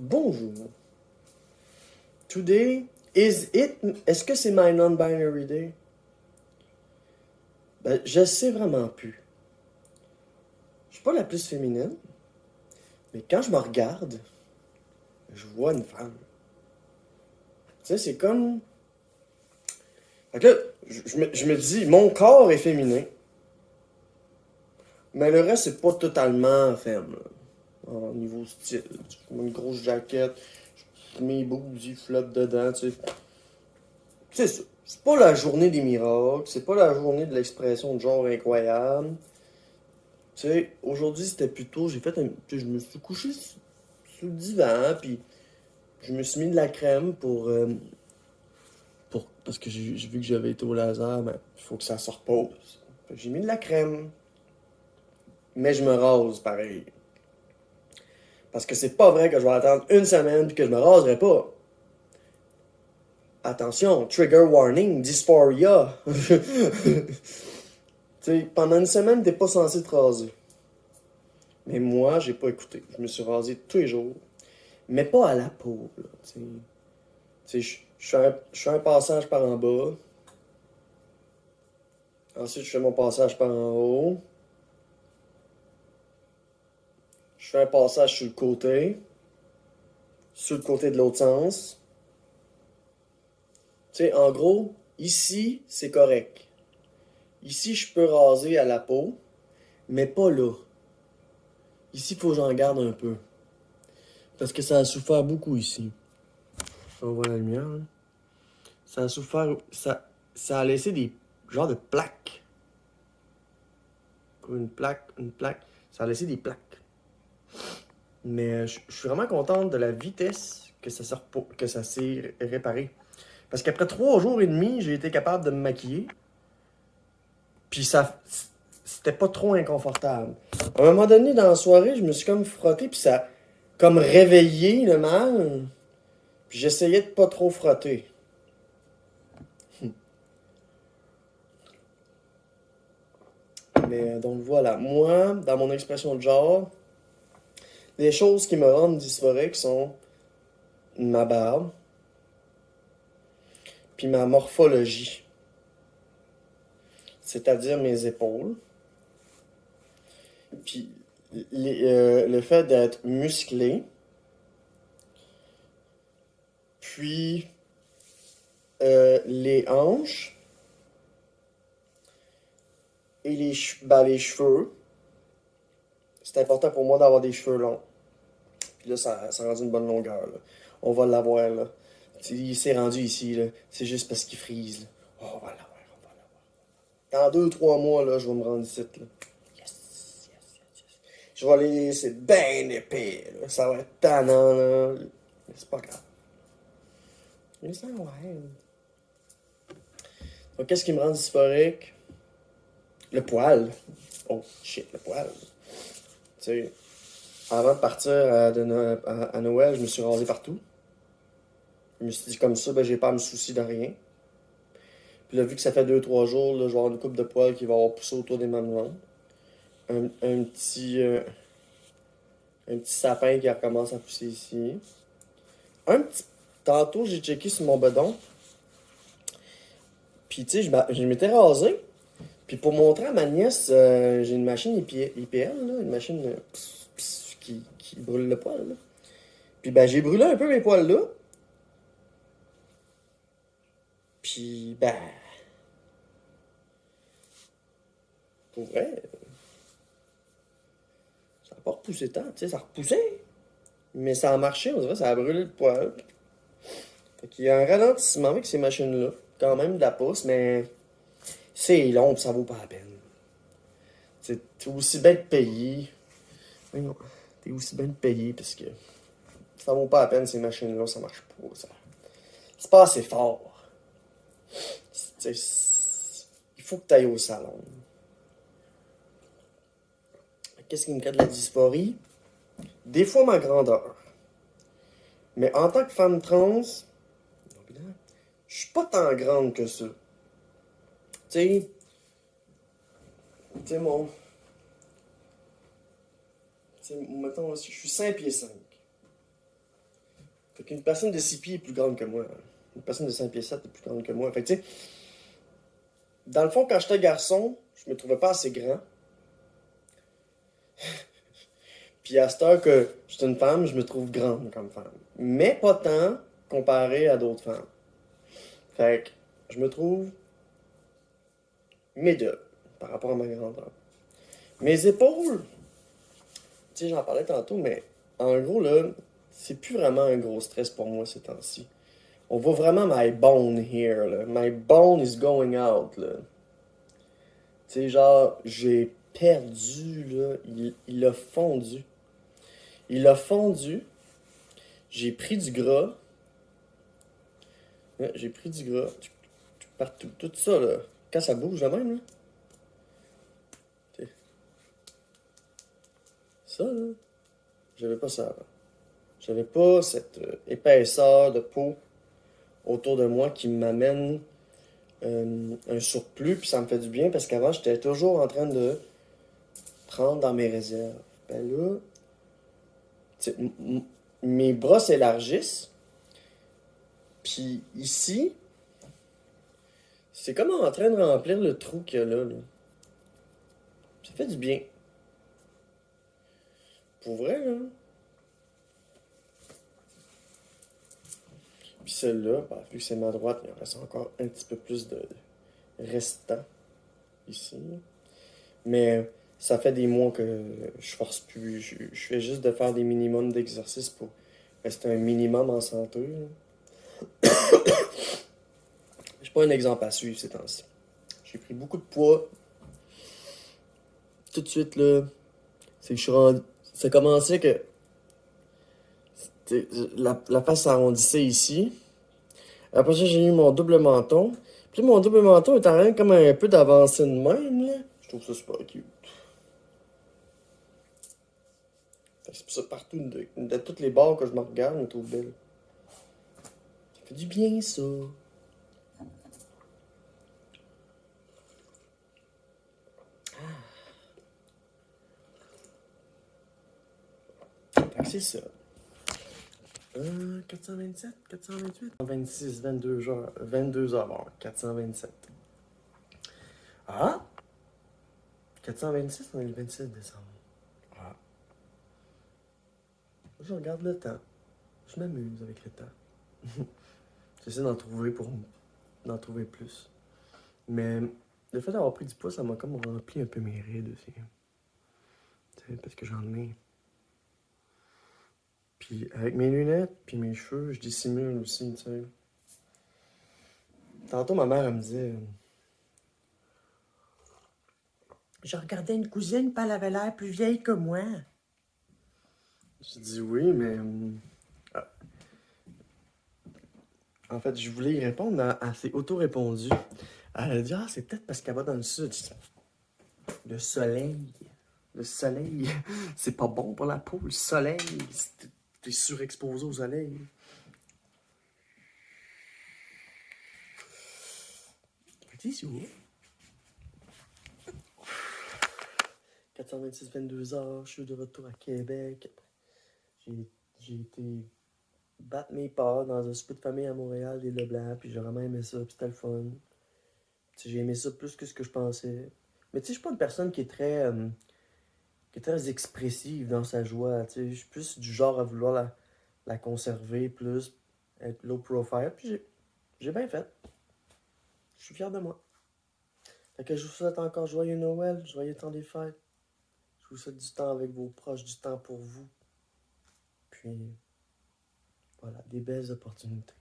Bonjour. Today, est-ce que c'est my non-binary day? Ben, je sais vraiment plus. Je suis pas la plus féminine, mais quand je me regarde, je vois une femme. Tu sais, c'est comme... Fait que là, je me dis, mon corps est féminin, mais le reste, c'est pas totalement femme, là. Au niveau style. Je mets une grosse jaquette, mes boobs, ils flottent dedans, tu sais. C'est ça. C'est pas la journée des miracles, c'est pas la journée de l'expression de genre incroyable. Tu sais, aujourd'hui c'était plutôt, j'ai fait un, tu sais, je me suis couché sur le divan, puis je me suis mis de la crème parce que j'ai vu que j'avais été au laser, ben, il faut que ça se repose. Fait que j'ai mis de la crème, mais je me rase pareil. Parce que c'est pas vrai que je vais attendre une semaine puis que je me raserai pas. Attention, trigger warning, dysphoria. Tu sais, pendant une semaine, t'es pas censé te raser. Mais moi, j'ai pas écouté. Je me suis rasé tous les jours. Mais pas à la peau, là. Tu sais, je fais un passage par en bas. Ensuite, je fais mon passage par en haut. Je fais un passage sur le côté. Sur le côté de l'autre sens. Tu sais, en gros, ici, c'est correct. Ici, je peux raser à la peau, mais pas là. Ici, il faut que j'en garde un peu. Parce que ça a souffert beaucoup ici. On voit la lumière, hein. Ça a souffert. Ça a laissé des genres de plaques. Comme une plaque. Ça a laissé des plaques. Mais je suis vraiment contente de la vitesse que ça s'est réparé. Parce qu'après 3 jours et demi, j'ai été capable de me maquiller. Puis c'était pas trop inconfortable. À un moment donné, dans la soirée, je me suis comme frotté, puis ça a comme réveillé le mal. Puis j'essayais de pas trop frotter. Mais donc voilà, moi, dans mon expression de genre, les choses qui me rendent dysphorique sont ma barbe, puis ma morphologie, c'est-à-dire mes épaules, puis le fait d'être musclé, puis les hanches et les cheveux. C'est important pour moi d'avoir des cheveux longs. Puis là, ça rend une bonne longueur, là. On va l'avoir, là. Il s'est rendu ici, là. C'est juste parce qu'il frise, là. Oh, on va l'avoir, on va l'avoir. Dans 2, 3 mois, là, je vais me rendre ici, là. Yes, yes, yes, yes. Je vais les laisser bien épais, là. Ça va être tannant, là. Mais c'est pas grave. Mais ça, ouais. Donc, qu'est-ce qui me rend dysphorique? Le poil. Oh, shit, le poil. Tu sais, avant de partir à Noël, je me suis rasé partout. Je me suis dit comme ça, ben, j'ai pas à me soucier de rien. Puis là, vu que ça fait 2, 3 jours, là, je vais avoir une coupe de poils qui va avoir poussé autour des mamelons. Un petit sapin qui recommence à pousser ici. Un petit. Tantôt, j'ai checké sur mon bedon. Puis, tu sais, je m'étais rasé. Puis, pour montrer à ma nièce, j'ai une machine IPL, là, une machine qui brûle le poil, là. Puis, ben, j'ai brûlé un peu mes poils là. Puis, ben, pour vrai, ça n'a pas repoussé tant, tu sais, ça repoussait. Mais ça a marché, on dirait, ça a brûlé le poil. Fait qu'il y a un ralentissement avec ces machines-là. Quand même de la pousse, mais c'est long, pis ça vaut pas la peine. T'es aussi bien de payer. Voyons, t'es aussi bien de payer parce que ça vaut pas la peine, ces machines-là, ça marche pas. C'est pas assez fort. Il faut que tu ailles au salon. Qu'est-ce qui me crée de la dysphorie? Des fois ma grandeur. Mais en tant que femme trans, je suis pas tant grande que ça. Tu sais, mettons, je suis 5 pieds 5. Fait qu'une personne de 6 pieds est plus grande que moi. Une personne de 5 pieds 7 est plus grande que moi. Fait que tu sais, dans le fond, quand j'étais garçon, je me trouvais pas assez grand. Puis à cette heure que je suis une femme, je me trouve grande comme femme. Mais pas tant comparé à d'autres femmes. Fait que je me trouve middle par rapport à ma grandeur. Mes épaules, tu sais, j'en parlais tantôt, mais en gros, là, c'est plus vraiment un gros stress pour moi ces temps-ci. On voit vraiment my bone here, là. My bone is going out, là. Tu sais, genre, j'ai perdu, là. Il a fondu. Il a fondu. J'ai pris du gras. Ouais, j'ai pris du gras. Partout. Tout ça, là. Quand ça bouge de même, là. T'sais, ça, là. J'avais pas ça avant. J'avais pas cette épaisseur de peau autour de moi qui m'amène un surplus, puis ça me fait du bien parce qu'avant, j'étais toujours en train de prendre dans mes réserves. Ben là, mes bras s'élargissent, puis ici, c'est comme en train de remplir le trou qu'il y a là, là. Ça fait du bien. Pour vrai, là. Puis celle-là, ben, vu que c'est ma droite, il en reste encore un petit peu plus de restant ici. Mais ça fait des mois que je force plus. Je fais juste de faire des minimums d'exercices pour rester un minimum en santé, là. Je suis pas un exemple à suivre ces temps-ci. J'ai pris beaucoup de poids. Tout de suite, là, c'est que je suis rendu. Ça commençait que la face s'arrondissait ici. Après ça, j'ai eu mon double menton. Puis mon double menton est en train comme un peu d'avancer de même, là. Je trouve ça super cute. C'est pour ça partout, de toutes les bords que je me regarde, je me trouve belle. Ça fait du bien, ça. Fait que c'est ça. 427, 428, 26, 22 heures, 22 heures, bon, 427. Ah! 426, on est le 27 décembre. Ah. Je regarde le temps. Je m'amuse avec le temps. J'essaie d'en trouver plus. Mais le fait d'avoir pris du poids, ça m'a comme rempli un peu mes rides aussi. Tu sais, parce que j'en ai. Puis avec mes lunettes, puis mes cheveux, je dissimule aussi, tu sais. Tantôt, ma mère, elle me disait... Je regardais une cousine, puis elle avait l'air plus vieille que moi. J'ai dit oui, mais... en fait, je voulais y répondre, mais elle s'est auto-répondu. Elle a dit, ah, c'est peut-être parce qu'elle va dans le sud. Le soleil. Le soleil, c'est pas bon pour la peau. Le soleil, t'es surexposé au soleil. Petit sous. 426, 22 heures, je suis de retour à Québec. J'ai été battre mes parts dans un souper de famille à Montréal, des Leblanc, puis j'ai vraiment aimé ça, puis c'était le fun. J'ai aimé ça plus que ce que je pensais. Mais tu sais, je suis pas une personne qui est très expressive dans sa joie. Tu sais, je suis plus du genre à vouloir la conserver, plus être low profile. Puis j'ai bien fait. Je suis fier de moi. Fait que je vous souhaite encore joyeux Noël, joyeux temps des fêtes. Je vous souhaite du temps avec vos proches, du temps pour vous. Puis voilà, des belles opportunités.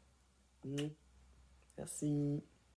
Merci.